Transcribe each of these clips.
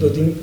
2-3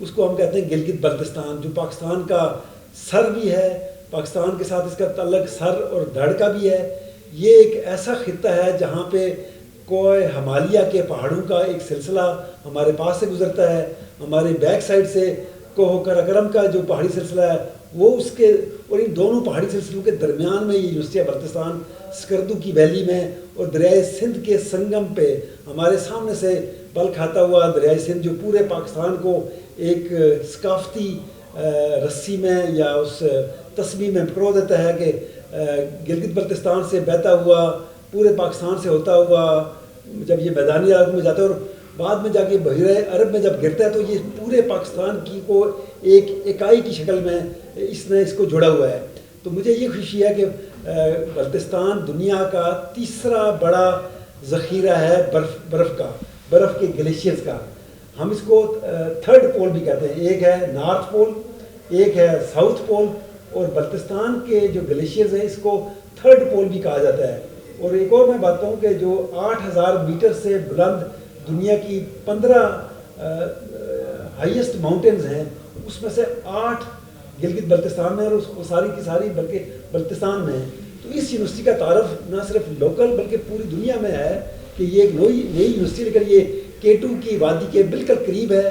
اس کو ہم کہتے ہیں گلگت بلتستان، جو پاکستان کا سر بھی ہے، پاکستان کے ساتھ اس کا تعلق سر اور دھڑ کا بھی ہے۔ یہ ایک ایسا خطہ ہے جہاں پہ کوہ ہمالیہ کے پہاڑوں کا ایک سلسلہ ہمارے پاس سے گزرتا ہے، ہمارے بیک سائڈ سے کوہ کراکرم کا جو پہاڑی سلسلہ ہے وہ اس کے، اور ان دونوں پہاڑی سلسلوں کے درمیان میں یہ یونیورسٹی بلتستان سکردو کی ویلی میں اور دریائے سندھ کے سنگم پہ ہمارے سامنے سے پل کھاتا ہوا دریائے سندھ، جو پورے پاکستان کو ایک ثقافتی رسی میں یا اس تسبیح میں پرو دیتا ہے کہ گلگت بلتستان سے بہتا ہوا پورے پاکستان سے ہوتا ہوا جب یہ میدانی علاقوں میں جاتا ہے اور بعد میں جا کے بحیرہ عرب میں جب گرتا ہے تو یہ پورے پاکستان کی کو ایک اکائی کی شکل میں اس نے اس کو جوڑا ہوا ہے۔ تو مجھے یہ خوشی ہے کہ بلتستان دنیا کا تیسرا بڑا ذخیرہ ہے برف کے گلیشیئرز کا۔ ہم اس کو تھرڈ پول بھی کہتے ہیں، ایک ہے نارتھ پول، ایک ہے ساؤتھ پول، اور بلتستان کے جو گلیشیئرز ہیں اس کو تھرڈ پول بھی کہا جاتا ہے۔ اور ایک اور میں بات کہوں کہ جو 8000 میٹر سے بلند دنیا کی 15 ہائیسٹ ماؤنٹینز ہیں اس میں سے 8 گلگت بلتستان میں اور اس کو ساری کی ساری بلکہ بلتستان میں ہیں۔ تو اس یونیورسٹی کا تعارف نہ صرف لوکل بلکہ پوری دنیا میں ہے کہ یہ ایک نئی یونیورسٹی، لیکن یہ K2 کی وادی کے بالکل قریب ہے،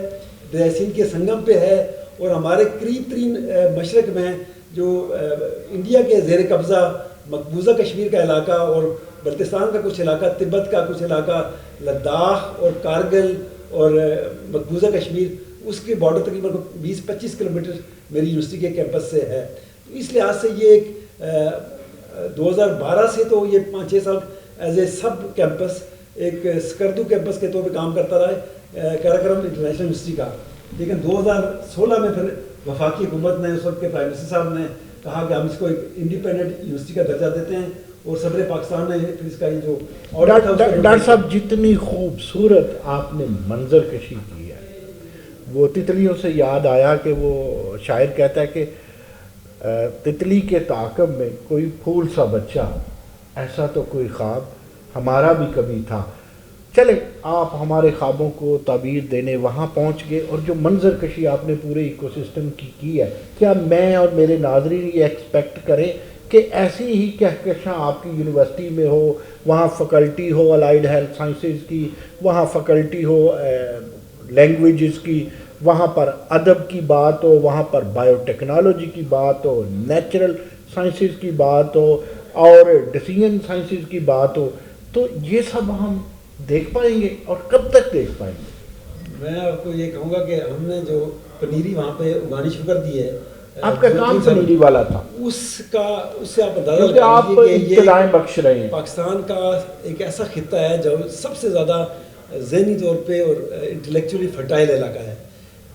دریائے سندھ کے سنگم پہ ہے، اور ہمارے قریب ترین مشرق میں جو انڈیا کے زیر قبضہ مقبوضہ کشمیر کا علاقہ اور بلتستان کا کچھ علاقہ، تبت کا کچھ علاقہ، لداخ اور کارگل اور مقبوضہ کشمیر، اس کے بارڈر تقریباً 20-25 کلومیٹر میری یونیورسٹی کے کیمپس سے ہے۔ تو اس لحاظ سے یہ ایک 2012 سے تو یہ 5-6 سال ایز اے سب کیمپس ایک سکردو کیمپس کے طور پہ کام کرتا رہا ہے کراکرم انٹرنیشنل یونیورسٹی کا، لیکن 2016 میں پھر وفاقی حکومت نے، اس وقت کے پرائم منسٹر صاحب نے کہا کہ ہم اس کو ایک انڈیپینڈنٹ یونیورسٹی کا درجہ دیتے ہیں، اور صدر پاکستان نے پھر اس کا یہ جو ڈاکٹر صاحب جتنی خوبصورت آپ نے منظر کشی کی ہے، وہ تتلیوں سے یاد آیا کہ وہ شاعر کہتا ہے کہ تتلی کے تعاقب میں کوئی پھول سا بچہ، ایسا تو کوئی خواب ہمارا بھی کبھی تھا۔ چلے آپ ہمارے خوابوں کو تعبیر دینے وہاں پہنچ گئے، اور جو منظر کشی آپ نے پورے ایکو سسٹم کی ہے، کیا میں اور میرے ناظرین یہ ایکسپیکٹ کریں کہ ایسی ہی کہکشاں آپ کی یونیورسٹی میں ہو، وہاں فیکلٹی ہو الائیڈ ہیلتھ سائنسز کی، وہاں فیکلٹی ہو لینگویجز کی، وہاں پر ادب کی بات ہو، وہاں پر بایو ٹیکنالوجی کی بات ہو، نیچرل سائنسز کی بات ہو، اور ڈیسیژن سائنسز کی بات ہو، تو یہ سب ہم دیکھ پائیں گے اور کب تک دیکھ پائیں گے؟ میں آپ کو یہ کہوں گا کہ ہم نے جو پنیری وہاں پہ اگانی شروع کر دی ہے، آپ کا کام پنیری والا تھا، اس سے آپ اندازہ کیونکہ آپ ابتدائیں بخش رہے ہیں۔ پاکستان کا ایک ایسا خطہ ہے جو سب سے زیادہ ذہنی طور پہ اور انٹلیکچولی فرٹائل علاقہ ہے۔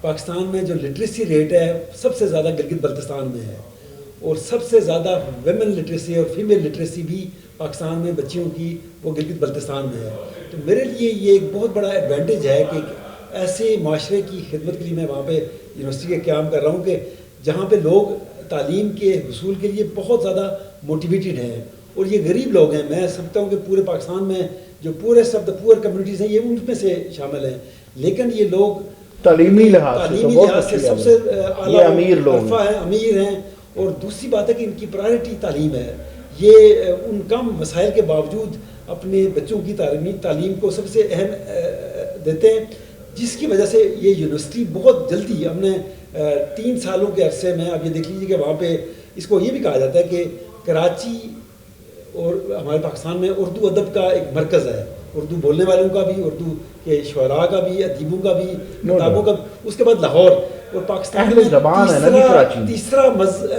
پاکستان میں جو لٹریسی ریٹ ہے سب سے زیادہ گلگت بلتستان میں ہے، اور سب سے زیادہ ویمن لٹریسی اور فیمیل لٹریسی بھی پاکستان میں بچیوں کی وہ گلگت بلتستان میں ہے۔ تو میرے لیے یہ ایک بہت بڑا ایڈوانٹیج ہے کہ ایسے معاشرے کی خدمت کے لیے میں وہاں پہ یونیورسٹی کے قیام کر رہا ہوں کہ جہاں پہ لوگ تعلیم کے حصول کے لیے بہت زیادہ موٹیویٹڈ ہیں، اور یہ غریب لوگ ہیں۔ میں سمجھتا ہوں کہ پورے پاکستان میں جو پورے سب پور کمیونٹیز ہیں یہ ان میں سے شامل ہیں، لیکن یہ لوگ تعلیمی لحاظ سے سب سے اعلیٰ امیر لوگ ہیں، امیر ہیں، اور دوسری بات ہے کہ ان کی پرائرٹی تعلیم ہے۔ یہ ان کم وسائل کے باوجود اپنے بچوں کی تعلیم کو سب سے اہم دیتے ہیں، جس کی وجہ سے یہ یونیورسٹی بہت جلدی ہم نے 3 سالوں کے عرصے میں، اب یہ دیکھ لیجیے کہ وہاں پہ اس کو یہ بھی کہا جاتا ہے کہ کراچی اور ہمارے پاکستان میں اردو ادب کا ایک مرکز ہے، اردو بولنے والوں کا بھی، اردو کے شعراء کا بھی، ادیبوں کا بھی، کتابوں کا بھی۔ اس کے بعد لاہور اور پاکستان میں تیسرا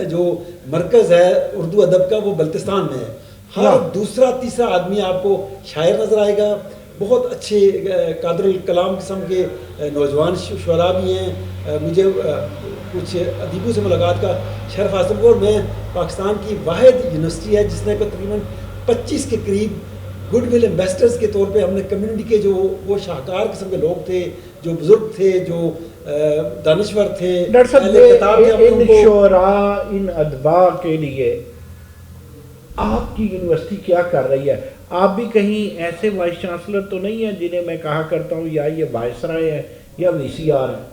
جو مرکز ہے اردو ادب کا وہ بلتستان میں ہے۔ ہر دوسرا تیسرا آدمی آپ کو شاعر نظر آئے گا، بہت اچھے قادر الکلام قسم کے نوجوان شعراء بھی ہیں۔ مجھے کچھ ادیبوں سے ملاقات کا شرف حاصل ہوا، اور میں پاکستان کی واحد یونیورسٹی ہے جس نے تقریباً 25 کے قریب گڈ ول ایمبیسڈرز کے طور پہ ہم نے کمیونٹی کے جو وہ شاہکار قسم کے لوگ تھے، جو بزرگ تھے، جو دانشور تھے، ان شعراء ان ادباء کے لیے آپ کی یونیورسٹی کیا کر رہی ہے؟ آپ بھی کہیں ایسے وائس چانسلر تو نہیں ہیں جنہیں میں کہا کرتا ہوں یا یہ وائس رائے ہے یا وی سی آر ہے؟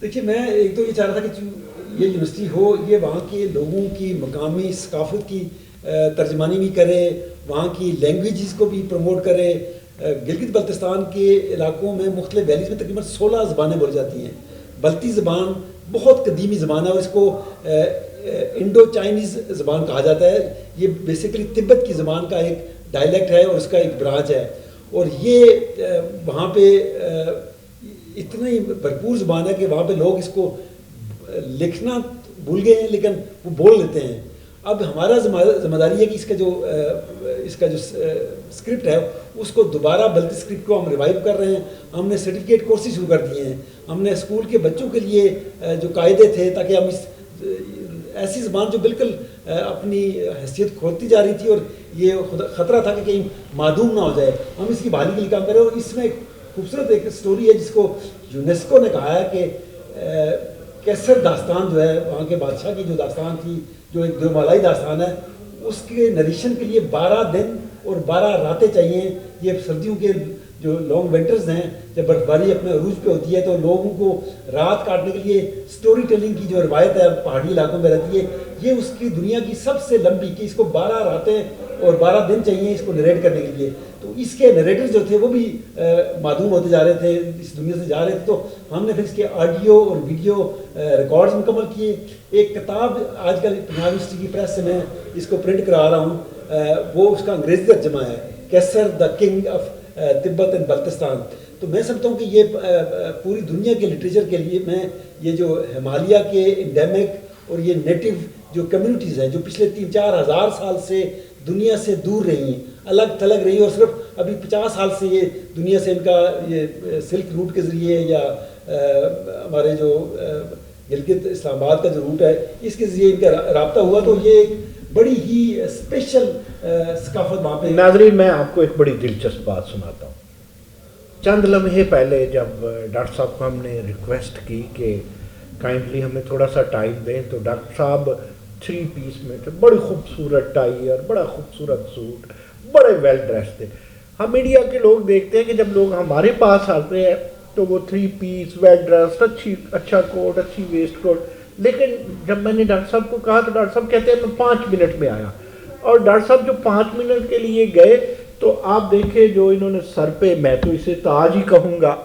دیکھیے میں ایک تو یہ چاہ رہا تھا کہ یہ یونیورسٹی ہو، یہ وہاں کے لوگوں کی مقامی ثقافت کی ترجمانی بھی کرے، وہاں کی لینگویجز کو بھی پروموٹ کرے. گلگت بلتستان کے علاقوں میں مختلف ویلیز میں تقریباً 16 زبانیں بولی جاتی ہیں. بلتی زبان بہت قدیمی زبان ہے اور اس کو انڈو چائنیز زبان کہا جاتا ہے. یہ بیسیکلی تبت کی زبان کا ایک ڈائلیکٹ ہے اور اس کا ایک برانچ ہے. اور یہ وہاں پہ اتنی بھرپور زبان ہے کہ وہاں پہ لوگ اس کو لکھنا بھول گئے ہیں لیکن وہ بول لیتے ہیں. اب ہمارا ذمہ داری ہے کہ اس کا جو اسکرپٹ ہے اس کو دوبارہ بلتی اسکرپٹ کو ہم ریوائیو کر رہے ہیں. ہم نے سرٹیفکیٹ کورسز شروع کر دیے ہیں. ہم نے اسکول کے بچوں کے لیے جو قاعدے تھے تاکہ ہم اس ایسی زبان جو بالکل اپنی حیثیت کھوتی جا رہی تھی اور یہ خطرہ تھا کہ کہیں معدوم نہ ہو جائے، ہم اس کی بحالی کے لیے کام کریں. اور اس میں ایک خوبصورت ایک سٹوری ہے جس کو یونیسکو نے کہا ہے کہ کیسر داستان جو ہے وہاں کے بادشاہ کی جو داستان تھی، جو ایک دیومالائی داستان ہے، اس کے نریشن کے لیے 12 دن اور 12 راتیں چاہیے. یہ سردیوں کے جو لانگ ونٹرز ہیں، جب برف باری اپنے عروج پہ ہوتی ہے تو لوگوں کو رات کاٹنے کے لیے سٹوری ٹیلنگ کی جو روایت ہے پہاڑی علاقوں میں رہتی ہے، یہ اس کی دنیا کی سب سے لمبی، کہ اس کو 12 راتیں اور 12 دن چاہیے اس کو نریٹ کرنے کے لیے. تو اس کے نریٹر جو تھے وہ بھی معدوم ہوتے جا رہے تھے، اس دنیا سے جا رہے تھے. تو ہم نے پھر اس کے آڈیو اور ویڈیو ریکارڈز مکمل کیے. ایک کتاب آج کل پنجاب یونیورسٹی کی پریس سے میں اس کو پرنٹ کرا رہا ہوں، وہ اس کا انگریزی ترجمہ ہے، کیسر the king of Tibet and Baltistan. تو میں سمجھتا ہوں کہ یہ پوری دنیا کے لٹریچر کے لیے میں یہ جو ہمالیہ کے انڈیمک اور یہ نیٹو جو کمیونٹیز ہیں جو پچھلے 3-4 ہزار سال سے دنیا سے دور رہی ہیں، الگ تھلگ رہی ہیں، اور صرف ابھی 50 سال سے یہ دنیا سے ان کا یہ سلک روٹ کے ذریعے یا ہمارے جو گلگت اسلام آباد کا جو روٹ ہے اس کے ذریعے ان کا رابطہ ہوا. تو یہ ایک بڑی ہی اسپیشل ثقافت وہاں پہ. ناظرین میں آپ کو ایک بڑی دلچسپ بات سناتا ہوں. چند لمحے پہلے جب ڈاکٹر صاحب کو ہم نے ریکویسٹ کی کہ کائنڈلی ہمیں تھوڑا سا ٹائم دیں، تو ڈاکٹر صاحب 3 پیس میں تھے، بڑی خوبصورت ٹائی اور بڑا خوبصورت سوٹ، بڑے ویل ڈریس تھے. ہم میڈیا کے لوگ دیکھتے ہیں کہ جب لوگ ہمارے پاس آتے ہیں تو وہ 3 پیس ویل ڈریس، اچھا کوٹ، اچھی ویسٹ کوٹ. لیکن جب میں نے ڈاکٹر صاحب کو کہا تو ڈاکٹر صاحب کہتے ہیں میں 5 منٹ میں آیا. اور ڈاکٹر صاحب جو 5 منٹ کے لیے گئے تو آپ دیکھیں جو انہوں نے سر پہ، میں تو اسے تاج ہی کہوں گا.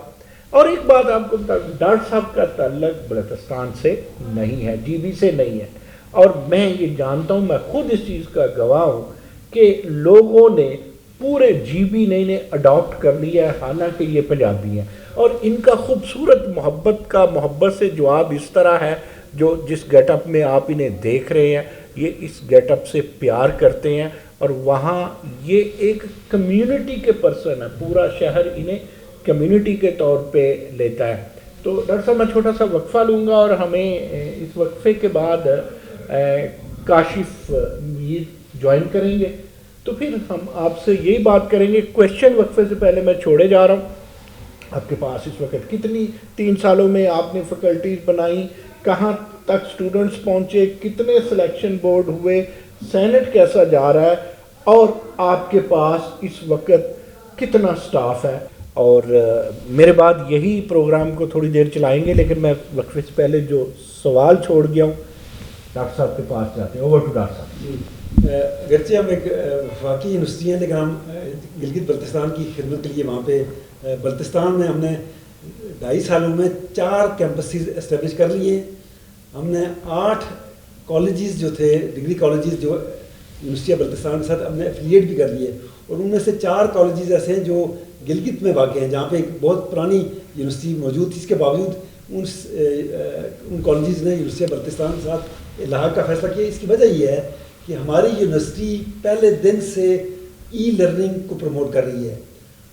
اور ایک بات آپ کو بتا، ڈاکٹر صاحب کا تعلق بلتستان سے نہیں ہے، جی بی سے نہیں ہے. اور میں یہ جانتا ہوں، میں خود اس چیز کا گواہ ہوں کہ لوگوں نے پورے جی بی نے انہیں اڈاپٹ کر لیا ہے، حالانکہ یہ پنجابی ہیں. اور ان کا خوبصورت محبت سے جواب اس طرح ہے، جو جس گیٹ اپ میں آپ انہیں دیکھ رہے ہیں، یہ اس گیٹ اپ سے پیار کرتے ہیں. اور وہاں یہ ایک کمیونٹی کے پرسن ہے، پورا شہر انہیں کمیونٹی کے طور پہ لیتا ہے. تو ڈاکٹر صاحب میں چھوٹا سا وقفہ لوں گا اور ہمیں اس وقفے کے بعد کاشف میر جوائن کریں گے. تو پھر ہم آپ سے یہی بات کریں گے. کویشچن وقفے سے پہلے میں چھوڑے جا رہا ہوں، آپ کے پاس اس وقت کتنی 3 سالوں میں آپ نے فیکلٹیز بنائی، کہاں تک سٹوڈنٹس پہنچے، کتنے سلیکشن بورڈ ہوئے، سینٹ کیسا جا رہا ہے، اور آپ کے پاس اس وقت کتنا سٹاف ہے. اور میرے بعد یہی پروگرام کو تھوڑی دیر چلائیں گے، لیکن میں وقفے سے پہلے جو سوال چھوڑ گیا ہوں ڈاکٹر صاحب کے پاس جاتے ہیں. اوور ٹو ڈاکٹر صاحب. اگرچہ ہم ایک وفاقی یونیورسٹی ہیں لیکن ہم گلگت بلتستان کی خدمت کے لیے وہاں پہ بلتستان میں ہم نے 2.5 سالوں میں 4 کیمپسز اسٹیبلش کر لیے. ہم نے 8 کالجز جو تھے، ڈگری کالجز جو یونیورسٹی آف بلتستان کے ساتھ ہم نے ایفیلیٹ بھی کر لیے. اور ان میں سے 4 کالجز ایسے ہیں جو گلگت میں واقع ہیں، جہاں پہ ایک بہت پرانی یونیورسٹی موجود تھی. اس کے باوجود ان کالجز نے یونیورسٹی آف بلتستان کے ساتھ الحاق کا فیصلہ کیا. اس کی وجہ یہ ہے کہ ہماری یونیورسٹی پہلے دن سے ای لرننگ کو پروموٹ کر رہی ہے.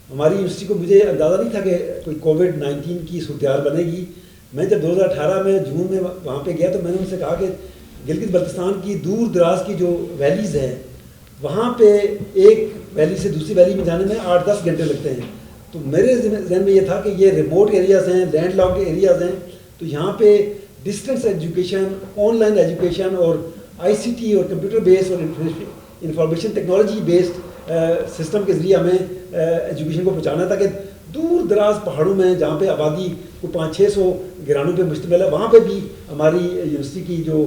ہماری یونیورسٹی کو مجھے اندازہ نہیں تھا کہ کوئی کووڈ-19 کی صورتحال بنے گی. میں جب 2018 میں جون میں وہاں پہ گیا تو میں نے ان سے کہا کہ گلگت بلتستان کی دور دراز کی جو ویلیز ہیں وہاں پہ ایک ویلی سے دوسری ویلی میں جانے میں 8-10 گھنٹے لگتے ہیں. تو میرے ذہن میں یہ تھا کہ یہ ریموٹ ایریاز ہیں، لینڈ لاک ایریاز ہیں، تو یہاں پہ distance education, on line education اور آئی سی ٹی اور کمپیوٹر بیسڈ اور انفارمیشن ٹیکنالوجی بیسڈ سسٹم کے ذریعے ہمیں ایجوکیشن کو پہنچانا ہے، تاکہ دور دراز پہاڑوں میں جہاں پہ آبادی کو 500-600 گرانوں پہ مشتمل ہے، وہاں پہ بھی ہماری یونیورسٹی کی جو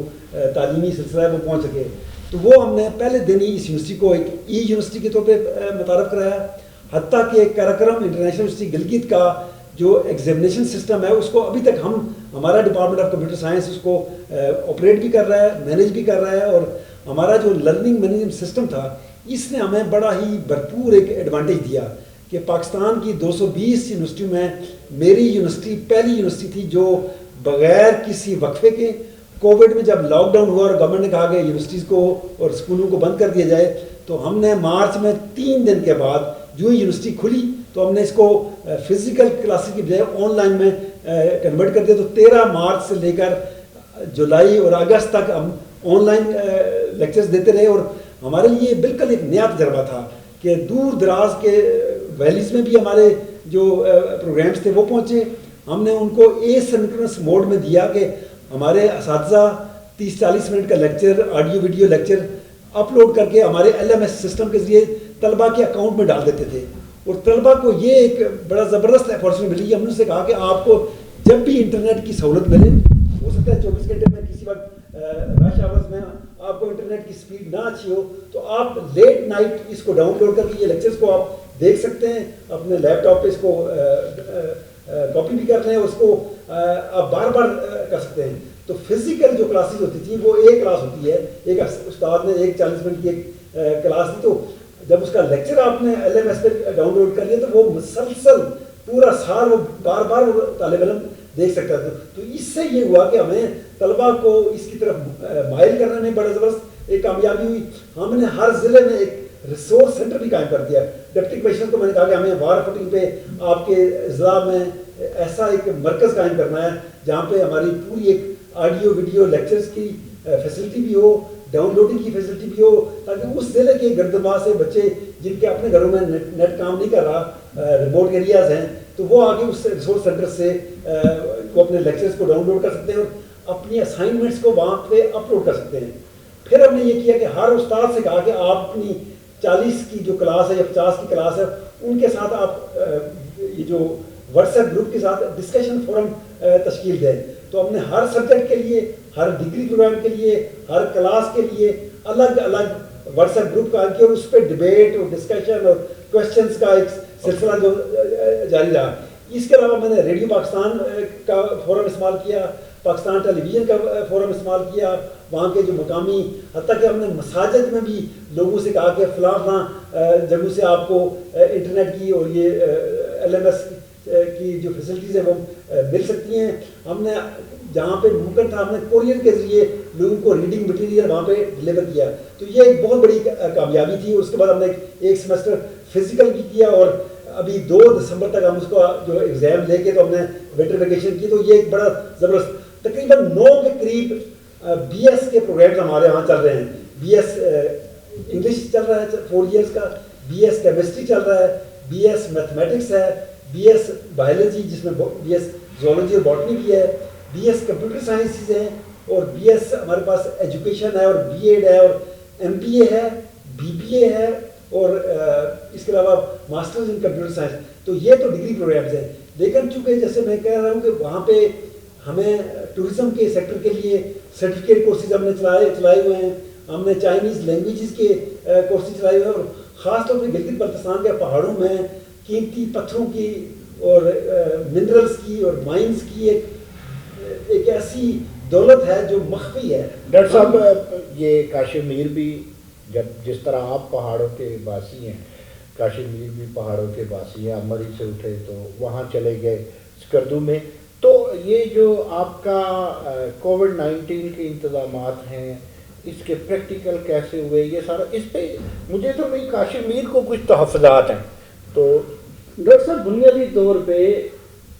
تعلیمی سلسلہ ہے وہ پہنچ سکے. تو وہ ہم نے پہلے دن ہی اس یونیورسٹی کو ایک ای یونیورسٹی کے طور پہ متعارف کرایا. حتیٰ کہ کراکرم انٹرنیشنل یونیورسٹی گلگت کا جو ایگزامینیشن سسٹم ہے اس کو ابھی تک ہمارا ڈپارٹمنٹ آف کمپیوٹر سائنس اس کو آپریٹ بھی کر رہا ہے، مینیج بھی کر رہا ہے. اور ہمارا جو لرننگ مینجمنٹ سسٹم تھا اس نے ہمیں بڑا ہی بھرپور ایک ایڈوانٹیج دیا کہ پاکستان کی 220 یونیورسٹیوں میں میری یونیورسٹی پہلی یونیورسٹی تھی جو بغیر کسی وقفے کے، کووڈ میں جب لاک ڈاؤن ہوا اور گورنمنٹ نے کہا کہ یونیورسٹیز کو اور اسکولوں کو بند کر دیا جائے، تو ہم نے مارچ میں 3 دن کے بعد جو یونیورسٹی کھلی تو ہم نے اس کو فزیکل کلاسز کی بجائے آن لائن میں کنورٹ کر دیا. تو 13 مارچ سے لے کر جولائی اور اگست تک ہم آن لائن لیکچرز دیتے رہے. اور ہمارے لیے بالکل ایک نیا تجربہ تھا کہ دور دراز کے ویلیز میں بھی ہمارے جو پروگرامز تھے وہ پہنچے. ہم نے ان کو اے سنکرونس موڈ میں دیا کہ ہمارے اساتذہ 30-40 منٹ کا lecture, audio video lecture upload کر کے ہمارے LMS سسٹم کے ذریعے طلباء کے اکاؤنٹ میں ڈال دیتے تھے. اور طلباء کو یہ ایک بڑا زبردست اپارچونیٹی ملی. ہم نے ان سے کہا کہ آپ کو جب بھی انٹرنیٹ کی سہولت ملے، ہو سکتا ہے 24 گھنٹے میں کسی وقت رش آورز میں آپ کو انٹرنیٹ کی سپیڈ نہ اچھی ہو، تو آپ لیٹ نائٹ اس کو ڈاؤن لوڈ کر کے یہ لیکچرز کو آپ دیکھ سکتے ہیں. اپنے لیپ ٹاپ پہ اس کو کاپی بھی کر لیں، اس کو آپ بار بار کر سکتے ہیں. تو فزیکل جو کلاسز ہوتی تھیں وہ ایک کلاس ہوتی ہے، ایک استاد نے ایک 40 منٹ کی ایک کلاس دی. تو جب اس کا لیکچر آپ نے LMS پہ ڈاؤن لوڈ کر لیا تو وہ مسلسل پورا سال وہ بار بار طالب علم دیکھ سکتا تھا. تو اس سے یہ ہوا کہ ہمیں طلباء کو اس کی طرف مائل کرنے میں بڑا زبردست ایک کامیابی ہوئی. ہم نے ہر ضلع میں ایک ریسورس سینٹر بھی قائم کر دیا. ڈپٹی کمشنر کو میں نے کہا کہ ہمیں وار فوٹنگ پہ آپ کے اضلاع میں ایسا ایک مرکز قائم کرنا ہے جہاں پہ ہماری پوری ایک آڈیو ویڈیو لیکچرز کی فیسلٹی بھی ہو، ڈاؤن لوڈنگ کی فیسلٹی بھی ہو، تاکہ اس ضلع کے گردبا سے بچے جن کے اپنے گھروں میں نیٹ کام نہیں کر رہا، ریموٹ ایریاز ہیں، تو وہ آگے اس ریسورس سینٹر سے وہ اپنے لیکچرز کو ڈاؤن لوڈ کر سکتے ہیں اور اپنی اسائنمنٹس کو وہاں پہ اپلوڈ کر سکتے ہیں. پھر ہم نے یہ کیا کہ ہر استاد سے کہا کہ آپ اپنی 40 کی جو کلاس ہے یا 50 کی کلاس ہے ان کے ساتھ آپ یہ جو واٹس ایپ گروپ کے ساتھ ڈسکشن فورم تشکیل دیں. تو ہم نے ہر سبجیکٹ کے لیے، ہر ڈگری پروگرام کے لیے، ہر کلاس کے لیے الگ الگ واٹس ایپ گروپ قائم کیا اور اس پہ ڈبیٹ اور ڈسکشن اور کوشچنس کا ایک سلسلہ جو جاری رہا. اس کے علاوہ میں نے ریڈیو پاکستان کا فورم استعمال کیا، پاکستان ٹیلی ویژن کا فورم استعمال کیا، وہاں کے جو مقامی، حتیٰ کہ ہم نے مساجد میں بھی لوگوں سے کہا کہ فلاں فلاں جگہوں سے آپ کو انٹرنیٹ کی اور یہ LMS کی جو فیسلٹیز ہیں وہ مل سکتی ہیں. ہم نے جہاں پہ ممکن تھا ہم نے کورئر کے ذریعے لوگوں کو ریڈنگ مٹیریل وہاں پہ ڈلیور کیا. تو یہ ایک بہت بڑی کامیابی تھی. اس کے بعد ہم نے ایک سیمسٹر فزیکل بھی کیا اور ابھی 2 دسمبر تک ہم اس کو جو ایگزام لے کے تو ہم نے ونٹر ویکیشن کی. تو یہ ایک بڑا زبردست تقریباً 9 کے قریب BS کے پروگرامز ہمارے یہاں چل رہے ہیں. BS انگلش چل رہا ہے 4 ایئرس کا، BS کیمسٹری چل رہا ہے، BS میتھمیٹکس ہے، BS بایولوجی جس میں BS زولوجی اور باٹنی بھی ہے، BS کمپیوٹر سائنسز ہیں، اور BS ہمارے پاس ایجوکیشن ہے اور BEd ہے اور MPA ہے، BBA ہے اور اس کے علاوہ ماسٹرز ان کمپیوٹر سائنس. تو یہ تو ڈگری پروگرامز ہیں. لیکن چونکہ جیسے میں کہہ رہا ہوں کہ وہاں پہ ہمیں ٹورزم کے سیکٹر کے لیے سرٹیفکیٹ کورسز ہم نے چلائے ہوئے ہیں. ہم نے چائنیز لینگویجز کے کورسز چلائے ہوئے ہیں اور خاص طور پہ گلگت بلتستان کے پہاڑوں میں قیمتی پتھروں کی اور منرلز کی اور مائنز کی ایک ایسی دولت ہے جو مخفی ہے. ڈاکٹر صاحب یہ کاشمیر بھی جس طرح آپ پہاڑوں کے باسی ہیں، کاشمیر بھی پہاڑوں کے باسی ہیں. امری سے اٹھے تو وہاں چلے گئے سکردو میں. تو یہ جو آپ کا کووڈ-19 کے انتظامات ہیں اس کے پریکٹیکل کیسے ہوئے، یہ سارا اس پہ مجھے تو نہیں کاشمیر کو کچھ تحفظات ہیں. تو ڈاکٹر صاحب بنیادی طور پہ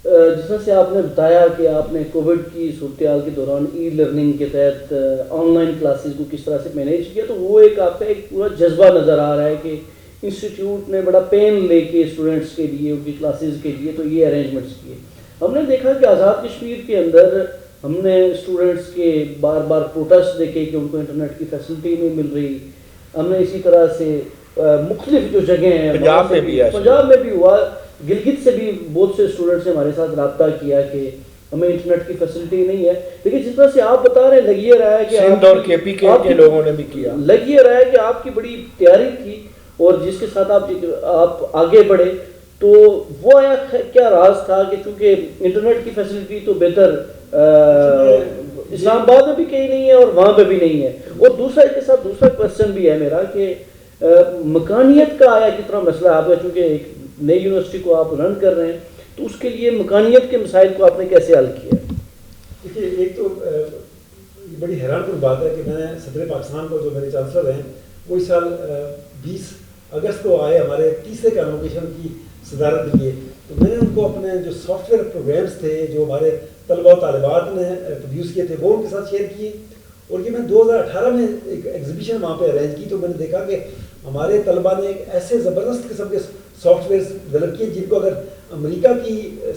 جس طرح سے آپ نے بتایا کہ آپ نے کووڈ کی صورتحال کے دوران ای لرننگ کے تحت آن لائن کلاسز کو کس طرح سے مینیج کیا، تو وہ ایک آپ کا ایک پورا جذبہ نظر آ رہا ہے کہ انسٹیٹیوٹ نے بڑا پین لے کے اسٹوڈنٹس کے لیے ان کی کلاسز کے لیے تو یہ ارینجمنٹس کیے. ہم نے دیکھا کہ آزاد کشمیر کے اندر ہم نے اسٹوڈنٹس کے بار بار پروٹیسٹ دیکھے کہ ان کو انٹرنیٹ کی فیسلٹی نہیں مل رہی. ہم نے اسی طرح سے مختلف جو جگہیں ہیں پنجاب میں بھی ہوا، گلگت سے بھی بہت سے اسٹوڈنٹس نے ہمارے ساتھ رابطہ کیا کہ ہمیں انٹرنیٹ کی فیسلٹی نہیں ہے. لیکن جس طرح سے آپ بتا رہے ہیں لگ یہ رہا ہے کہ سندھ اور کے پی کے لوگوں نے بھی کیا, لگ یہ رہا ہے کہ آپ کی بڑی تیاری تھی اور جس کے ساتھ آپ آگے بڑھے. تو وہ آیا کیا راز تھا کہ چونکہ انٹرنیٹ کی فیسلٹی تو بہتر اسلام آباد میں بھی کہیں نہیں ہے اور وہاں پہ بھی نہیں ہے. اور دوسرا اس کے ساتھ دوسرا کوشچن بھی ہے میرا کہ مکانیت کا آیا کتنا مسئلہ آپ کا, چونکہ ایک نئی یونیورسٹی کو آپ رن کر رہے ہیں تو اس کے لیے مکانیت کے مسائل کو آپ نے کیسے حل کیا؟ دیکھیے ایک تو بڑی حیران کن بات ہے کہ میں نے صدر پاکستان کو جو میرے چانسلر ہیں وہ اس سال 20 اگست کو آئے ہمارے تیسرے کانوکیشن کی صدارت کے لیے. تو میں نے ان کو اپنے جو سافٹ ویئر پروگرامس تھے جو ہمارے طلباء و طالبات نے پروڈیوس کیے تھے وہ ان کے ساتھ شیئر کیے. اور یہ میں 2018 میں ایک ایگزیبیشن وہاں پہ ارینج کی تو میں نے دیکھا کہ ہمارے طلباء نے ایک ایسے زبردست قسم کے سافٹ ویئرس ڈیولپ کیے جن کو اگر امریکہ کی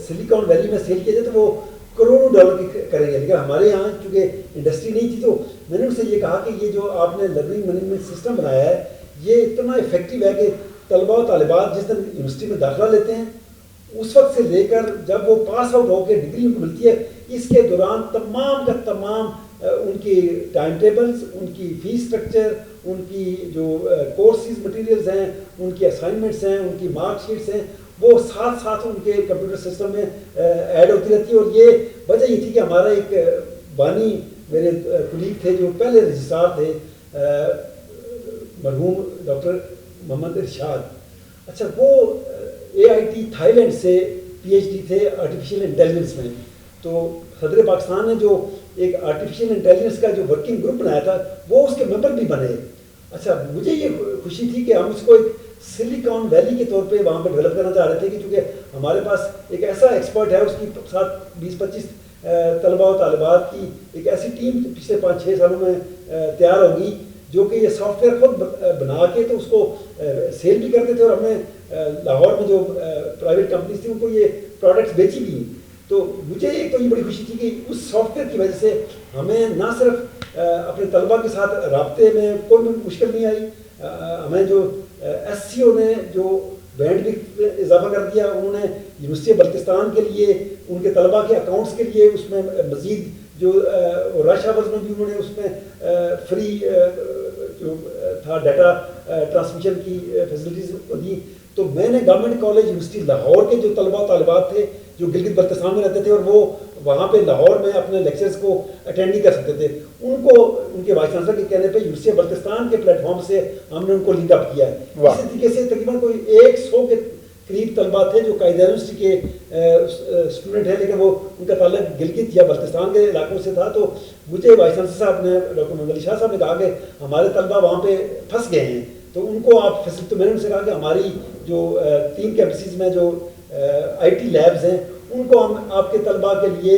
سلیکان ویلی میں سیل کیا جائے تو وہ کروڑوں ڈالر کی کریں گے. لیکن ہمارے یہاں چونکہ انڈسٹری نہیں تھی تو میں نے ان سے یہ کہا کہ یہ جو آپ نے لرننگ مینجمنٹ سسٹم بنایا ہے یہ اتنا افیکٹو ہے کہ طلباء و طالبات جس دن یونیورسٹی میں داخلہ لیتے ہیں اس وقت سے لے کر جب وہ پاس آؤٹ ہو کے ڈگری ان کو ملتی ہے اس کے دوران تمام کا تمام ان کی ٹائم ٹیبلز, ان کی فیس اسٹرکچر, ان کی جو کورسز مٹیریلز ہیں, ان کی اسائنمنٹس ہیں, ان کی مارک شیٹس ہیں, وہ ساتھ ساتھ ان کے کمپیوٹر سسٹم میں ایڈ ہوتی رہتی ہے. اور یہ وجہ یہ تھی کہ ہمارا ایک بانی میرے کولیگ تھے جو پہلے رجسٹرار تھے مرحوم ڈاکٹر محمد ارشاد. اچھا وہ AIT تھائی لینڈ سے PhD تھے آرٹیفیشیل انٹیلیجنس میں. تو صدر پاکستان نے جو ایک آرٹیفیشیل انٹیلیجنس کا جو ورکنگ گروپ بنایا تھا وہ اس کے ممبر بھی بنے. اچھا مجھے یہ خوشی تھی کہ ہم اس کو ایک سلیکان ویلی کے طور پہ وہاں پہ ڈیولپ کرنا چاہ رہے تھے کہ چونکہ ہمارے پاس ایک ایسا ایکسپرٹ ہے اس کی ساتھ 20-25 طلباء و طالبات کی ایک ایسی ٹیم پچھلے 5-6 سالوں میں تیار ہوگی جو کہ یہ سافٹ ویئر خود بنا کے تو اس کو سیل بھی کرتے تھے اور ہم نے لاہور میں جو پرائیویٹ کمپنیز تھیں ان کو یہ پروڈکٹس بیچی بھی. تو مجھے ایک تو یہ بڑی خوشی تھی کہ اس سافٹ ویئر کی وجہ سے ہمیں نہ صرف اپنے طلباء کے ساتھ رابطے میں کوئی بھی مشکل نہیں آئی, ہمیں جو SCO نے جو بینڈ بھی اضافہ کر دیا, انہوں نے یونیورسٹی بلتستان کے لیے ان کے طلباء کے اکاؤنٹس کے لیے اس میں مزید جو رش آورز میں بھی انہوں نے اس میں فری جو تھا ڈیٹا ٹرانسمیشن کی فیسلٹیز دی. تو میں نے گورنمنٹ کالج یونیورسٹی لاہور کے جو طلباء و طالبات تھے جو گلگت بلتستان میں رہتے تھے اور وہ وہاں پہ لاہور میں اپنے لیکچرز کو اٹینڈ نہیں کر سکتے تھے, ان کو ان کے وائس چانسلر کے کہنے پہ یونیورسٹی بلتستان کے پلیٹ فارم سے ہم نے ان کو لنک اپ کیا ہے. اسی طریقے سے تقریباً کوئی 100 کے قریب طلباء تھے جو قائد یونیورسٹی کے اسٹوڈنٹ ہیں لیکن وہ ان کا تعلق گلگت یا بلتستان کے علاقوں سے تھا. تو مجھے وائس چانسلر صاحب نے ڈاکٹر محمد علی شاہ صاحب نے کہا کہ ہمارے طلباء وہاں پہ پھنس گئے ہیں تو ان کو آپ فیسلٹی. تو میں نے ان سے کہا کہ ہماری جو 3 کیمپسز میں جو IT لیبز ہیں ان کو ہم آپ کے طلباء کے لیے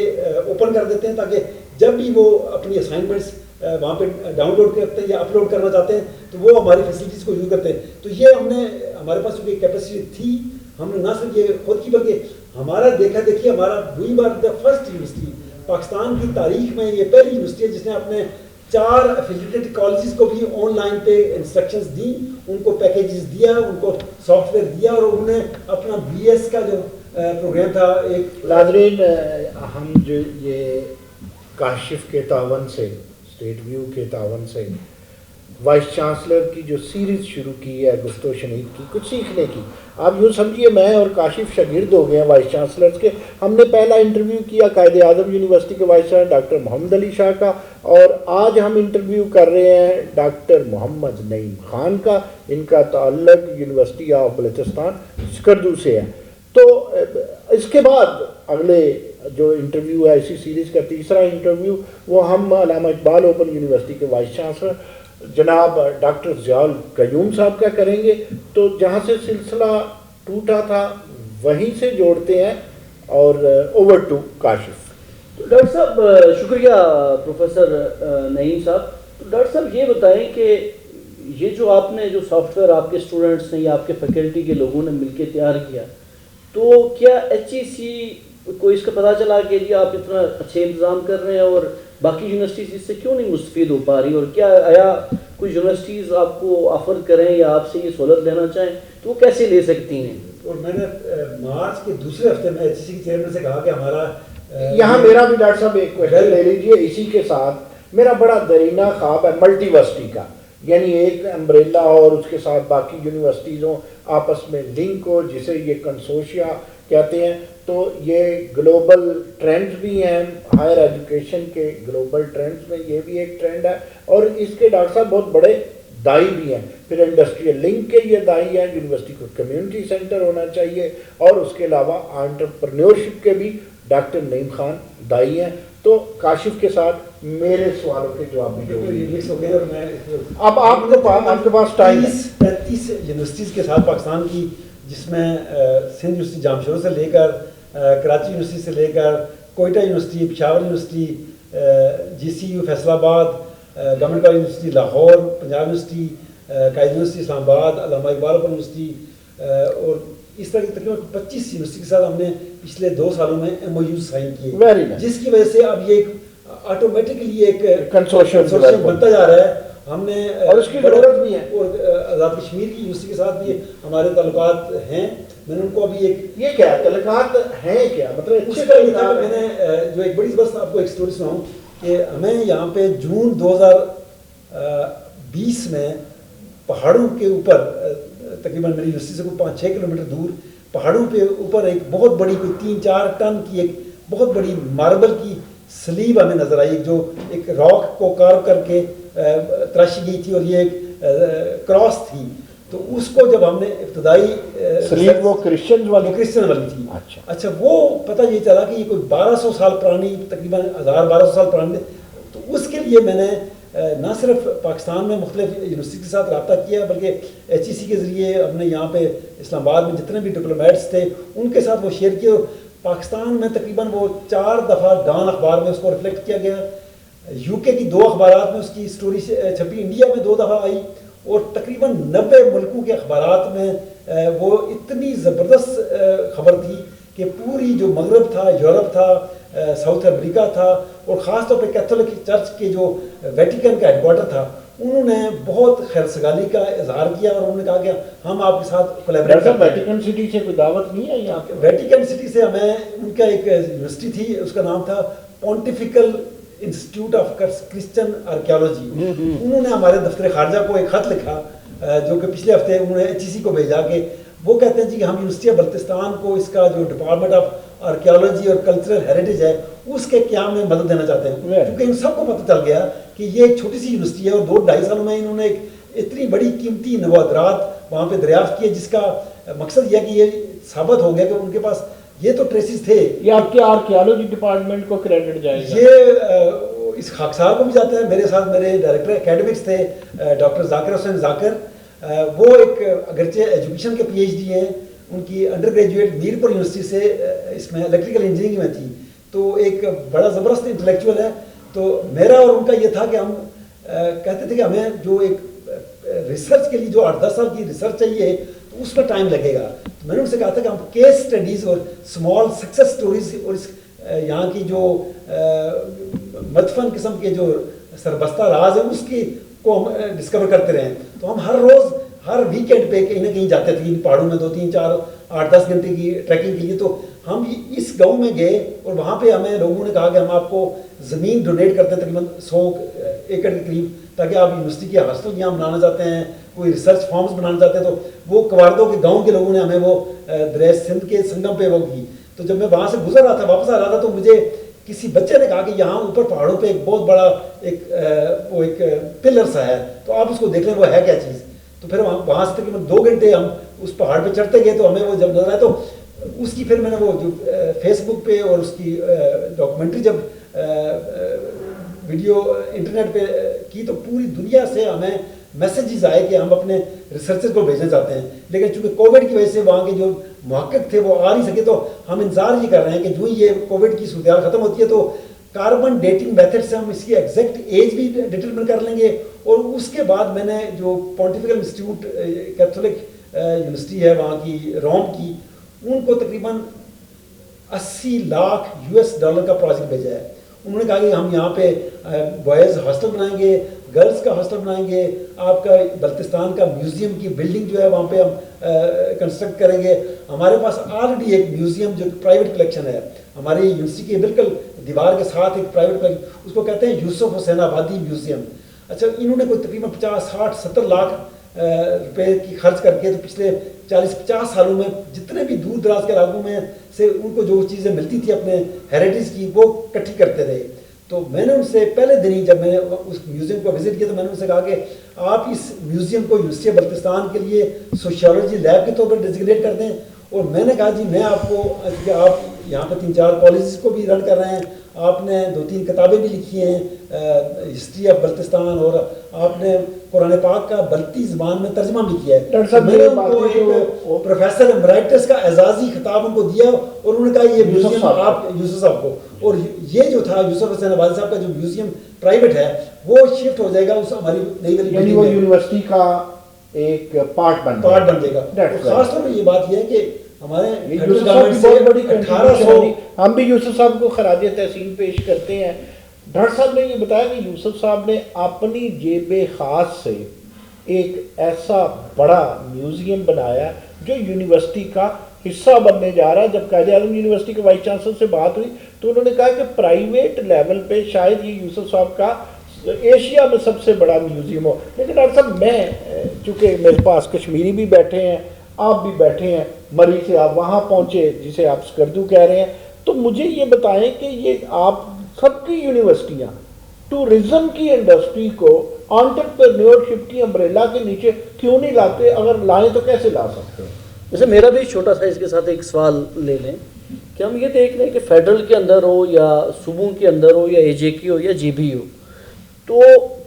اوپن کر دیتے ہیں تاکہ جب بھی وہ اپنی اسائنمنٹس وہاں پہ ڈاؤن لوڈ کرتے ہیں یا اپلوڈ کرنا چاہتے ہیں تو وہ ہماری فیسلٹیز کو یوز کرتے ہیں. تو یہ ہم نے ہمارے پاس چونکہ کیپیسٹی تھی ہم نے نہ صرف یہ خود کی بلکہ ہمارا دیکھیے ہمارا we are the first university Pakistan کی تاریخ میں یہ پہلی یونیورسٹی ہے جس نے اپنے 4 ایفیلیٹڈ کالجز کو بھی آن لائن پہ انسٹرکشنز دی, ان کو پیکیجز دیا, ان کو سافٹ ویئر دیا اور انہوں نے اپنا BS کا جو پروگرام تھا ایک. ناظرین ہم جو یہ کاشف کے تعاون سے اسٹیٹ ویو کے تعاون سے وائس چانسلر کی جو سیریز شروع کی ہے گفت و شنید کی کچھ سیکھنے کی, آپ یوں سمجھیے میں اور کاشف شاگرد ہو گئے ہیں وائس چانسلرز کے. ہم نے پہلا انٹرویو کیا قائد اعظم یونیورسٹی کے وائس چانسلر ڈاکٹر محمد علی شاہ کا اور آج ہم انٹرویو کر رہے ہیں ڈاکٹر محمد نعیم خان کا. ان کا تعلق یونیورسٹی آف بلوچستان سکردو سے ہے. تو اس کے بعد اگلے جو انٹرویو ہے اسی سیریز کا تیسرا انٹرویو وہ ہم علامہ اقبال اوپن یونیورسٹی کے وائس چانسلر جناب ڈاکٹر ضیاء القیوم صاحب کا کریں گے. تو جہاں سے سلسلہ ٹوٹا تھا وہیں سے جوڑتے ہیں اور اوور ٹو کاشف. ڈاکٹر صاحب شکریہ پروفیسر نعیم صاحب. تو ڈاکٹر صاحب یہ بتائیں کہ یہ جو آپ نے جو سافٹ ویئر آپ کے اسٹوڈنٹس نے یا آپ کے فیکلٹی کے لوگوں نے مل کے تیار کیا تو کیا HEC کو اس کا پتہ چلا کہ جی آپ اتنا اچھے انتظام کر رہے ہیں اور باقی یونیورسٹیز اس سے کیوں نہیں مستفید ہو پا رہی, اور کیا آیا کوئی یونیورسٹیز آپ کو آفر کریں یا آپ سے یہ سہولت لینا چاہیں تو وہ کیسے لے سکتی ہیں؟ اور میں نے مارچ کے دوسرے ہفتے میں HEC کے چیئرمین سے کہا کہ ہمارا یہاں میرا بھی ڈاکٹر صاحب ایک کوشچن لے لیجیے اسی کے ساتھ. میرا بڑا درینہ خواب ہے ملٹی ورسٹی کا, یعنی ایک امبریلا اور اس کے ساتھ باقی یونیورسٹیز ہوں, آپس میں لنک ہو, جسے یہ کنسورشیا کہتے ہیں. تو یہ گلوبل ٹرینڈز بھی ہیں, ہائر ایجوکیشن کے گلوبل ٹرینڈز میں یہ بھی ایک ٹرینڈ ہے. اور اس کے ڈاکٹر صاحب بہت بڑے دائی بھی ہیں. پھر انڈسٹریل لنک کے یہ دائی ہیں, یونیورسٹی کو کمیونٹی سینٹر ہونا چاہیے, اور اس کے علاوہ آنٹرپرنیورشپ کے بھی ڈاکٹر نعیم خان دائی ہیں. تو کاشف کے ساتھ میرے سوالوں کے جواب بھی جو مکس ہو گئے. اور میں اب آپ کے پاس ٹائم 35 یونیورسٹیز کے ساتھ پاکستان کی, جس میں سندھ یونیورسٹی جامشورو سے لے کر کراچی یونیورسٹی سے لے کر Quetta university, Peshawar university, G C U Faisalabad, government college university Lahore, Punjab university, Quaid university Islamabad, Allama Iqbal open university, اور اس طرح کی تقریباً 25 یونیورسٹی کے ساتھ ہم نے پچھلے 2 سالوں میں ایم او یو سائن کیے, جس کی وجہ سے اب یہ ایک آٹومیٹکلی ایک کنسورشیم بنتا جا رہا ہے. ہم نے اور اس کی ضرورت بھی ہے, اور آزاد کشمیر کی یونیورسٹی کے ساتھ بھی ہمارے تعلقات ہیں. میں نے ان کو ابھی ایک یہ کیا تعلقات ہیں, کیا مطلب اس کا یہ تھا کہ میں نے جو ایک بڑی بس آپ کو ایک سٹوری سناؤں کہ ہمیں یہاں پہ جون 2020 میں پہاڑوں کے اوپر تقریباً میری یونیورسٹی سے کوئی 5-6 کلومیٹر دور پہاڑوں پہ اوپر ایک بہت بڑی کوئی 3-4 ٹن کی ایک بہت بڑی ماربل کی سلیب ہمیں نظر آئی, جو ایک راک کو کارو کر کے تراشی گئی تھی, اور یہ ایک کراس تھی. تو اس کو جب ہم نے ابتدائی سلیب وہ کرسچن والی تھی. اچھا وہ پتہ یہ چلا کہ یہ کوئی 1200 سال پرانی, تقریباً 1200 سال پرانی. تو اس کے لیے میں نے نہ صرف پاکستان میں مختلف یونیورسٹی کے ساتھ رابطہ کیا, بلکہ ایچ ای سی کے ذریعے ہم نے یہاں پہ اسلام آباد میں جتنے بھی ڈپلومیٹس تھے ان کے ساتھ وہ شیئر کیے. پاکستان میں تقریباً وہ 4 دفعہ ڈان اخبار میں اس کو ریفلیکٹ کیا گیا, یو کے کی 2 اخبارات میں اس کی اسٹوری چھپی, انڈیا میں 2 دفعہ آئی, اور تقریباً 90 ملکوں کے اخبارات میں وہ اتنی زبردست خبر تھی کہ پوری جو مغرب تھا, یورپ تھا, ساؤتھ امریکہ تھا, اور خاص طور پہ کیتھولک چرچ کے جو ویٹیکن کا ہیڈ کوارٹر تھا, انہوں نے بہت خیر سگالی کا اظہار کیا, اور انہوں نے کہا کہ ہم آپ کے ساتھ کولیبریٹ کرتے ہیں. ویٹیکن سٹی سے کوئی دعوت نہیں ہے یہاں پہ؟ ویٹیکن سٹی سے ہمیں ان کا ایک یونیورسٹی تھی, اس کا نام تھا pontifical institute of Christian archaeology. انہوں نے ہمارے دفتر خارجہ کو ایک خط لکھا, جو کہ پچھلے ہفتے انہوں نے ایچ ای سی کو بھیجا, کہ وہ کہتے ہیں جی کہ ہم یونیورسٹی آف بلتستان کو اس کا جو ڈپارٹمنٹ آف آرکیالوجی اور کلچرل ہیریٹیج ہے اس کے قیام میں مدد دینا چاہتے ہیں, کیونکہ ان سب کو پتہ چل گیا کہ یہ ایک چھوٹی سی یونیورسٹی ہے, اور 2-2.5 سالوں میں انہوں نے ایک اتنی بڑی قیمتی نوادرات وہاں پہ دریافت کیے, جس کا مقصد یہ کہ یہ ثابت ہو گیا کہ ان کے پاس یہ تو ٹریسز تھے. یہ آپ کے آرکیالوجی ڈپارٹمنٹ کو کریڈٹ جائے گا؟ یہ اس خاکسار کو بھی جاتا ہے. میرے ساتھ میرے ڈائریکٹر اکیڈمکس تھے ڈاکٹر ذاکر حسین ذاکر, وہ ایک اگرچہ ایجوکیشن کے پی ایچ ڈی ہیں, ان کی انڈر گریجویٹ میرپور یونیورسٹی سے اس میں الیکٹریکل انجینئرنگ میں تھی, تو ایک بڑا زبردست انٹلیکچوئل ہے. تو میرا اور ان کا یہ تھا کہ ہم کہتے تھے کہ ہمیں جو ایک ریسرچ کے لیے جو 8-10 سال کی ریسرچ چاہیے تو اس میں ٹائم لگے گا. تو میں نے ان سے کہا تھا کہ ہم کیس اسٹڈیز اور اسمال سکسیس اسٹوریز اور اس یہاں کی جو مدفن قسم کے جو سربستہ راز ہے اس کی کو ہم ڈسکور کرتے رہیں. تو ہم ہر روز ہر ویکینڈ پہ کہیں نہ کہیں جاتے تھے پہاڑوں میں 2-3-4-8-10 گھنٹے کی ٹریکنگ کے لیے. تو ہم اس گاؤں میں گئے اور وہاں پہ ہمیں لوگوں نے کہا کہ ہم آپ کو زمین ڈونیٹ کرتے ہیں تقریباً 100 ایکڑ کے قریب, تاکہ آپ یونیورسٹی کے ہاسٹل یہاں بنانا چاہتے ہیں, کوئی ریسرچ فارمز بنانا چاہتے ہیں. تو وہ کواردوں کے گاؤں کے لوگوں نے ہمیں وہ دریائے سندھ کے سنگم پہ وہ کی. تو جب میں وہاں سے گزر رہا تھا واپس آ رہا تھا تو مجھے کسی بچے نے کہا کہ یہاں اوپر پہاڑوں پہ ایک بہت بڑا ایک پلر سا ہے, تو آپ اس کو دیکھ لیں وہ ہے کیا چیز. تو پھر وہاں سے تقریباً 2 گھنٹے ہم اس پہاڑ پہ چڑھتے گئے, تو ہمیں وہ جب نظر آئے تو اس کی پھر میں نے وہ جو فیس بک پہ اور اس کی ڈاکومنٹری جب ویڈیو انٹرنیٹ پہ کی تو پوری دنیا سے ہمیں میسیجز آئے کہ ہم اپنے ریسرچر کو بھیجنا چاہتے ہیں. لیکن چونکہ کووڈ کی وجہ سے وہاں کے جو محقق تھے وہ آ نہیں سکے, تو ہم انتظار یہ کر رہے ہیں کہ جو یہ کووڈ کی صورتحال ختم ہوتی ہے تو کاربن ڈیٹنگ میتھڈ سے ہم اس کی ایگزیکٹ ایج بھی ڈٹرمن کر لیں گے. اور اس کے بعد میں نے جو پونٹیفیکل انسٹیٹیوٹ کیتھولک یونیورسٹی ہے وہاں کی روم کی, ان کو تقریباً $80 lakh کا پروجیکٹ بھیجا ہے. انہوں نے کہا کہ ہم یہاں پہ بوائز ہاسٹل بنائیں گے, گرلس کا ہاسٹل بنائیں گے, آپ کا بلتستان کا میوزیم کی بلڈنگ جو ہے وہاں پہ ہم کنسٹرکٹ کریں گے. ہمارے پاس آلریڈی ایک میوزیم جو پرائیویٹ کلیکشن ہے ہماری یونیورسٹی کے بالکل دیوار کے ساتھ ایک پرائیویٹ کلیکشن, اس کو کہتے ہیں یوسف حسین آبادی میوزیم. اچھا, انہوں نے کوئی تقریباً 50, 60, 70 لاکھ روپے کی خرچ کر کے تو پچھلے 40-50 سالوں میں جتنے بھی دور دراز کے علاقوں میں سے ان کو جو چیزیں ملتی تھی اپنے ہیریٹیج کی وہ اکٹھی کرتے رہے. تو میں نے ان سے پہلے دن ہی جب میں نے اس میوزیم کو وزٹ کیا تو میں نے ان سے کہا کہ آپ اس میوزیم کو یونیورسٹی بلتستان کے لیے سوشیالوجی لیب کے طور پر ڈیزگنیٹ کر دیں. اور میں نے کہا جی میں آپ کو, کہ آپ یہاں پہ 3-4 کالجز کو بھی رن کر رہے ہیں, آپ نے 2-3 کتابیں بھی لکھی ہیں ہسٹری آف بلتستان, اور آپ نے قرآن پاک کا بلتی زبان میں ترجمہ بھی کیا ہے. میں نے ان کو ایک پروفیسر ایمریٹس کا اعزازی خطاب ان کو دیا اور انہوں نے کہا یہ میوزیم آپ یوسف صاحب کو, اور یہ جو تھا یوسف حسین آبادی صاحب کا جو میوزیم پرائیویٹ ہے وہ شفٹ ہو جائے گا اس ہماری نئی والی یعنی وہ یونیورسٹی کا ایک پارٹ بن جائے گا. خاص طور پہ یہ بات یہ ہے کہ ہمارے ہم بھی یوسف صاحب کو خراج تحسین پیش کرتے ہیں. ڈاکٹر صاحب نے یہ بتایا کہ یوسف صاحب نے اپنی جیب خاص سے ایک ایسا بڑا میوزیم بنایا جو یونیورسٹی کا حصہ بننے جا رہا ہے. جب قائد اعظم یونیورسٹی کے وائس چانسلر سے بات ہوئی تو انہوں نے کہا کہ پرائیویٹ لیول پہ شاید یہ یوسف صاحب کا ایشیا میں سب سے بڑا میوزیم ہو. لیکن ڈاکٹر صاحب میں چونکہ میرے پاس کشمیری بھی بیٹھے ہیں, آپ بھی بیٹھے ہیں, مری سے آپ وہاں پہنچے جسے آپ سکردو کہہ رہے ہیں, تو مجھے یہ بتائیں کہ یہ آپ سب کی یونیورسٹیاں ٹورزم کی انڈسٹری کو انٹرپرینیورشپ کی امبریلا کے نیچے کیوں نہیں لاتے؟ اگر لائیں تو کیسے لا سکتے ہیں؟ جیسے میرا بھی چھوٹا سا اس کے ساتھ ایک سوال لے لیں کہ ہم یہ دیکھ لیں کہ فیڈرل کے اندر ہو یا صوبوں کے اندر ہو یا اے جے کی ہو یا جی بی ہو, تو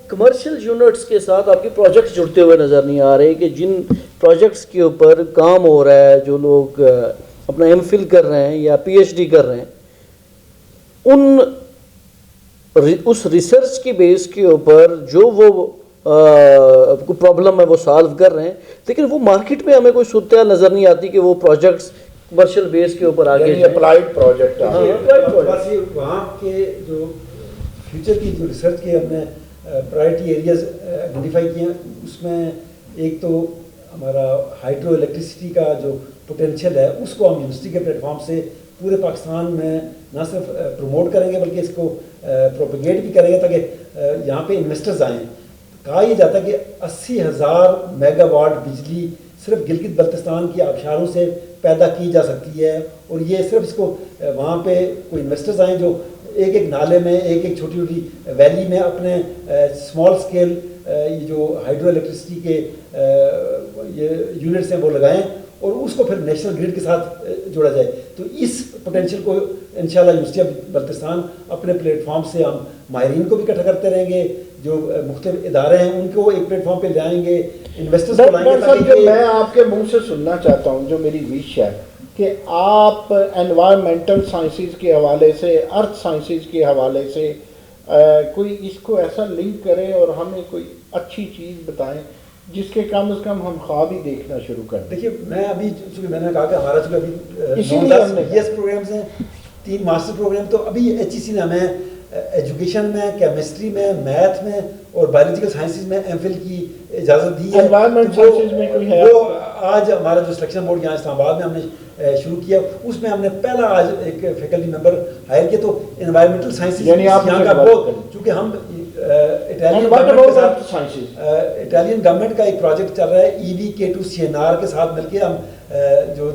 کمرشل یونٹس کے ساتھ آپ کے پروجیکٹس جڑتے ہوئے نظر نہیں آ رہے کہ جن پروجیکٹس کے اوپر کام ہو رہا ہے, جو لوگ اپنا ایم فل کر رہے ہیں یا پی ایچ ڈی کر رہے ہیں, اس ریسرچ کی بیس کے اوپر جو وہ کوئی پرابلم ہے وہ سالو کر رہے ہیں, لیکن وہ مارکیٹ میں ہمیں کوئی صورتحال نظر نہیں آتی کہ وہ پروجیکٹس کمرشل بیس کے اوپر آگے یعنی اپلائیڈ پروجیکٹ وہاں کے جو فیوچر کی جو ریسرچ کے ہم نے پرائرٹی ایریاز آئیڈینٹیفائی کیے ہیں, اس میں ایک تو ہمارا ہائیڈرو الیکٹریسٹی کا جو پوٹینشیل ہے اس کو ہم یونیورسٹی کے پلیٹ فارم سے پورے پاکستان میں نہ صرف پروموٹ کریں گے بلکہ اس کو پروپیگیٹ بھی کریں گے تاکہ یہاں پہ انویسٹرز آئیں. کہا یہ جاتا ہے کہ 80,000 میگا واٹ بجلی صرف گلگت بلتستان کی آبشاروں سے پیدا کی جا سکتی ہے, اور یہ صرف اس کو وہاں پہ کوئی انویسٹرز آئیں جو ایک ایک نالے میں ایک ایک چھوٹی چھوٹی ویلی میں اپنے اسمال اسکیل یہ جو ہائیڈرو الیکٹریسٹی کے یہ یونٹس ہیں وہ لگائیں اور اس کو پھر نیشنل گریڈ کے ساتھ جوڑا جائے. تو اس پوٹینشیل کو انشاءاللہ یونیورسٹی آف بلتستان اپنے پلیٹ فارم سے ہم ماہرین کو بھی اکٹھا کرتے رہیں گے, جو مختلف ادارے ہیں ان کو ایک پلیٹ فارم پہ لائیں گے, انویسٹرز کو لائیں گے. میں آپ کے منہ سے سننا چاہتا ہوں, جو میری وش ہے کہ آپ انوائرمنٹل سائنسز کے حوالے سے, ارتھ سائنسز کے حوالے سے کوئی اس کو ایسا لنک کریں اور ہمیں کوئی اچھی چیز بتائیں جس کے کم از کم ہم خواب ہی دیکھنا شروع کر دیں. دیکھیے میں ابھی چونکہ میں نے کہا کہ ہمارا چونکہ ابھی 10 پروگرامز ہیں, 3 ماسٹر پروگرام, تو ابھی ایچ ای سی نے ہمیں ایجوکیشن میں, کیمسٹری میں, میتھ میں اور بایولوجیکل سائنسز میں ایم فل کی اجازت دی ہے. انوائرمنٹ سائنسز میں کوئی ہے وہ آج ہمارا جو سلیکشن بورڈ یہاں اسلام آباد میں ہم نے شروع کیا, اس میں ہم نے پہلا آج ایک فیکلٹی ممبر ہائر کیا. تو انوائرمنٹل سائنسز یعنی آپ یہاں کا بہت, چونکہ ہم اٹالین گورنمنٹ کا ایک پروجیکٹ چل رہا ہے EVK2CNR کے ساتھ مل کے, ہم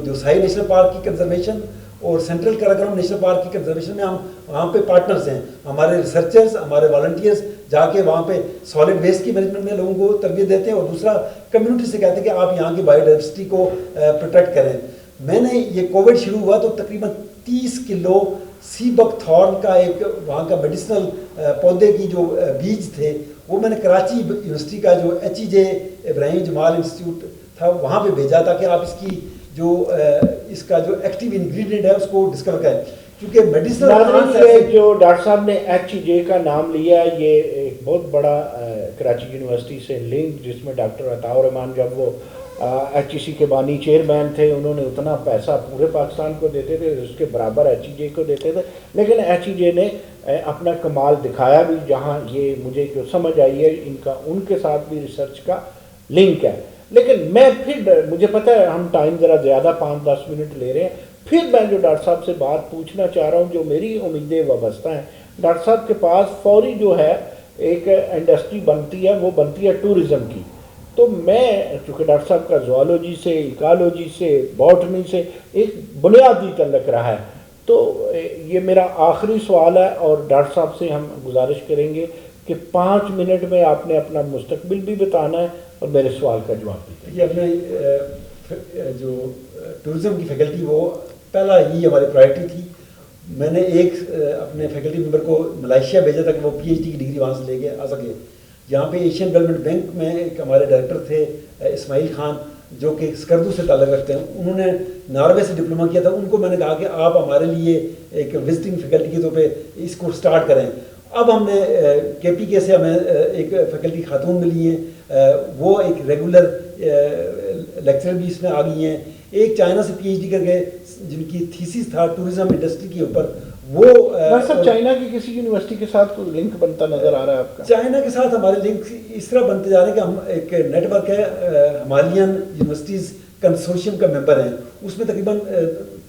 جو سائی نیشنل پارک کی کنزرویشن اور سینٹرل کراکرم نیشنل پارک کی کنزرویشن میں ہم وہاں پہ پارٹنرز ہیں. ہمارے ریسرچرز, ہمارے والنٹیئرز جا کے وہاں پہ سالڈ ویسٹ کی مینجمنٹ میں لوگوں کو تربیت دیتے ہیں, اور دوسرا کمیونٹی سے کہتے ہیں کہ آپ یہاں کی بایو ڈائیورسٹی کو پروٹیکٹ کریں. میں نے یہ کووڈ شروع ہوا تو تقریباً 30 کلو سی بک تھارن کا ایک وہاں کا میڈیسنل پودے کی جو بیج تھے وہ میں نے کراچی یونیورسٹی کا جو HEJ ابراہیم جمال انسٹیٹیوٹ تھا وہاں پہ بھیجا تاکہ آپ اس کا جو ایکٹیو انگریڈینٹ ہے اس کو ڈسکور کریں. کیونکہ میڈیسنل جو ڈاکٹر صاحب نے HEJ کا نام لیا ہے, یہ ایک بہت بڑا کراچی یونیورسٹی سے لنک, جس میں ڈاکٹر عطاء الرحمان جب وہ HEC کے بانی چیئرمین تھے, انہوں نے اتنا پیسہ پورے پاکستان کو دیتے تھے, اس کے برابر HEJ کو دیتے تھے, لیکن HEJ نے اپنا کمال دکھایا بھی, جہاں یہ مجھے جو سمجھ آئی ہے ان کے ساتھ بھی ریسرچ کا لنک ہے. لیکن میں پھر مجھے پتہ ہے ہم ٹائم ذرا زیادہ 5-10 منٹ لے رہے ہیں, پھر میں جو ڈاکٹر صاحب سے بات پوچھنا چاہ رہا ہوں, جو میری امیدیں وابستہ ہیں, ڈاکٹر صاحب کے پاس فوری جو ہے ایک انڈسٹری بنتی ہے, وہ بنتی ہے ٹورزم کی. تو میں چونکہ ڈاکٹر صاحب کا زوالوجی سے, ایکالوجی سے, باٹنی سے ایک بنیادی تعلق رہا ہے, تو یہ میرا آخری سوال ہے, اور ڈاکٹر صاحب سے ہم گزارش کریں گے کہ 5 منٹ میں آپ نے اپنا مستقبل بھی بتانا ہے اور میرے سوال کا جواب بھی. یہ اپنے جو ٹورزم کی فیکلٹی, وہ پہلا یہ ہماری پرائرٹی تھی. میں نے ایک اپنے فیکلٹی ممبر کو ملائیشیا بھیجا تھا کہ وہ PhD کی ڈگری وہاں سے لے کے آ سکے. یہاں پہ ایشین ڈیولپمنٹ بینک میں ایک ہمارے ڈائریکٹر تھے اسماعیل خان, جو کہ اسکردو سے تعلق رکھتے ہیں, انہوں نے ناروے سے ڈپلوما کیا تھا. ان کو میں نے کہا کہ آپ ہمارے لیے ایک وزٹنگ فیکلٹی کے طور پہ اس کو سٹارٹ کریں. اب ہم نے KPK سے ہمیں ایک فیکلٹی خاتون ملی ہیں, وہ ایک ریگولر لیکچرر بھی اس میں آ گئی ہیں. ایک چائنا سے PhD کر کے جن کی تھیسس تھا ٹورزم انڈسٹری کے اوپر, وہ سب چائنا کی کسی یونیورسٹی کے ساتھ کوئی لنک بنتا نظر آ رہا ہے آپ کا؟ چائنا کے ساتھ ہمارے لنک اس طرح بنتے جا رہے ہیں کہ ہم ایک نیٹ ورک ہے, ہمالیین یونیورسٹیز کنسورشیم کا ممبر ہیں. اس میں تقریباً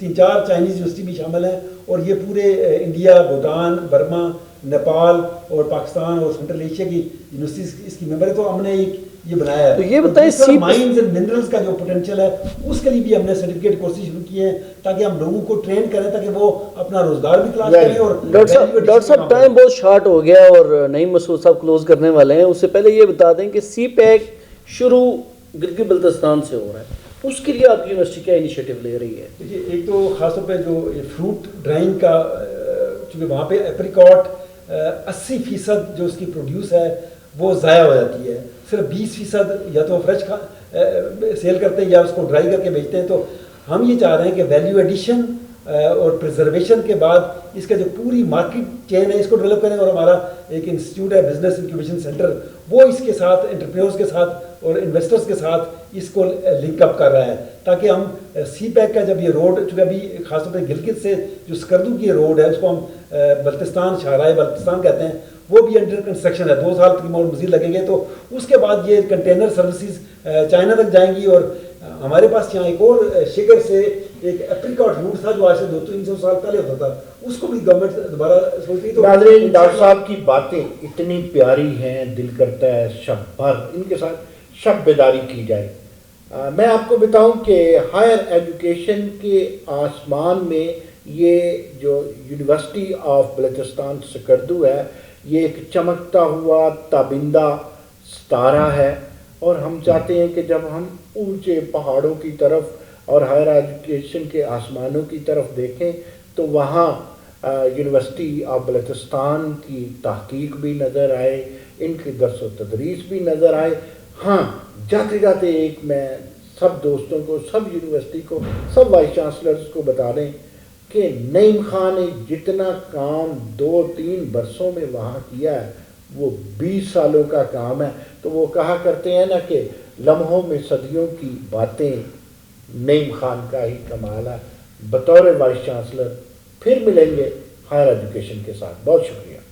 3-4 چائنیز یونیورسٹی بھی شامل ہیں, اور یہ پورے انڈیا, بھوٹان, برما, نیپال اور پاکستان اور سینٹرل ایشیا کی یونیورسٹیز اس کی ممبر ہے. تو ہم نے یہ بنایا ہے. تو یہ بتائیں, مائنز اینڈ منرلز کا جو پوٹینشیل ہے اس کے لیے بھی ہم نے سرٹیفکیٹ کورسز شروع کیے ہیں, تاکہ ہم لوگوں کو ٹرین کریں, تاکہ وہ اپنا روزگار بھی تلاش کریں. اور ڈاکٹر صاحب ٹائم بہت شارٹ ہو گیا اور نعیم مسعود صاحب کلوز کرنے والے ہیں. اس سے پہلے یہ بتا دیں کہ CPEC شروع گلگت بلتستان سے ہو رہا ہے, اس کے لیے آپ کی یونیورسٹی کیا انیشیٹو لے رہی ہے؟ دیکھیے, ایک تو خاص طور پہ جو فروٹ ڈرائنگ کا, چونکہ وہاں پہ ایپریکاٹ 80% جو اس کی پروڈیوس ہے وہ ضائع ہو جاتی ہے. صرف 20% یا تو فریش سیل کرتے ہیں یا اس کو ڈرائی کر کے بیچتے ہیں. تو ہم یہ چاہ رہے ہیں کہ ویلیو ایڈیشن اور پرزرویشن کے بعد اس کا جو پوری مارکیٹ چین ہے اس کو ڈیولپ کریں. اور ہمارا ایک انسٹیٹیوٹ ہے بزنس انکیوبیشن سینٹر, وہ اس کے ساتھ انٹرپرینورز کے ساتھ اور انویسٹرز کے ساتھ اس کو لنک اپ کر رہا ہے, تاکہ ہم CPEC کا جب یہ روڈ, چونکہ ابھی خاص طور پہ گلگت سے جو اسکردو کی روڈ ہے اس کو ہم بلتستان, شاہراہ بلتستان کہتے ہیں, وہ بھی انڈر کنسٹرکشن ہے. 2 سال تقریباً اور مزید لگیں گے. تو اس کے بعد یہ کنٹینر سروسز چائنا تک جائیں گی. اور ہمارے پاس یہاں ایک اور شگر سے ایک ایپریکاٹ روٹ تھا جو آج سے 200-300 سال پہلے ہوتا تھا, اس کو بھی گورنمنٹ دوبارہ سوچ رہی. تو ناظرین, ڈاکٹر صاحب کی باتیں اتنی پیاری ہیں, دل کرتا ہے شب بھر ان کے ساتھ شب بیداری کی جائے. میں آپ کو بتاؤں کہ ہائر ایجوکیشن کے آسمان میں یہ جو یونیورسٹی آف بلوچستان سکردو ہے, یہ ایک چمکتا ہوا تابندہ ستارہ ہے. اور ہم چاہتے ہیں کہ جب ہم اونچے پہاڑوں کی طرف اور ہائر ایجوکیشن کے آسمانوں کی طرف دیکھیں تو وہاں یونیورسٹی آف بلوچستان کی تحقیق بھی نظر آئے, ان کی درس و تدریس بھی نظر آئے. ہاں, جاتے جاتے ایک میں سب دوستوں کو, سب یونیورسٹی کو, سب وائس چانسلرز کو بتا دیں کہ نعیم خان نے جتنا کام 2-3 برسوں میں وہاں کیا ہے وہ 20 سالوں کا کام ہے. تو وہ کہا کرتے ہیں نا کہ لمحوں میں صدیوں کی باتیں, نعیم خان کا ہی کمال ہے. بطور وائس چانسلر پھر ملیں گے ہائر ایجوکیشن کے ساتھ. بہت شکریہ.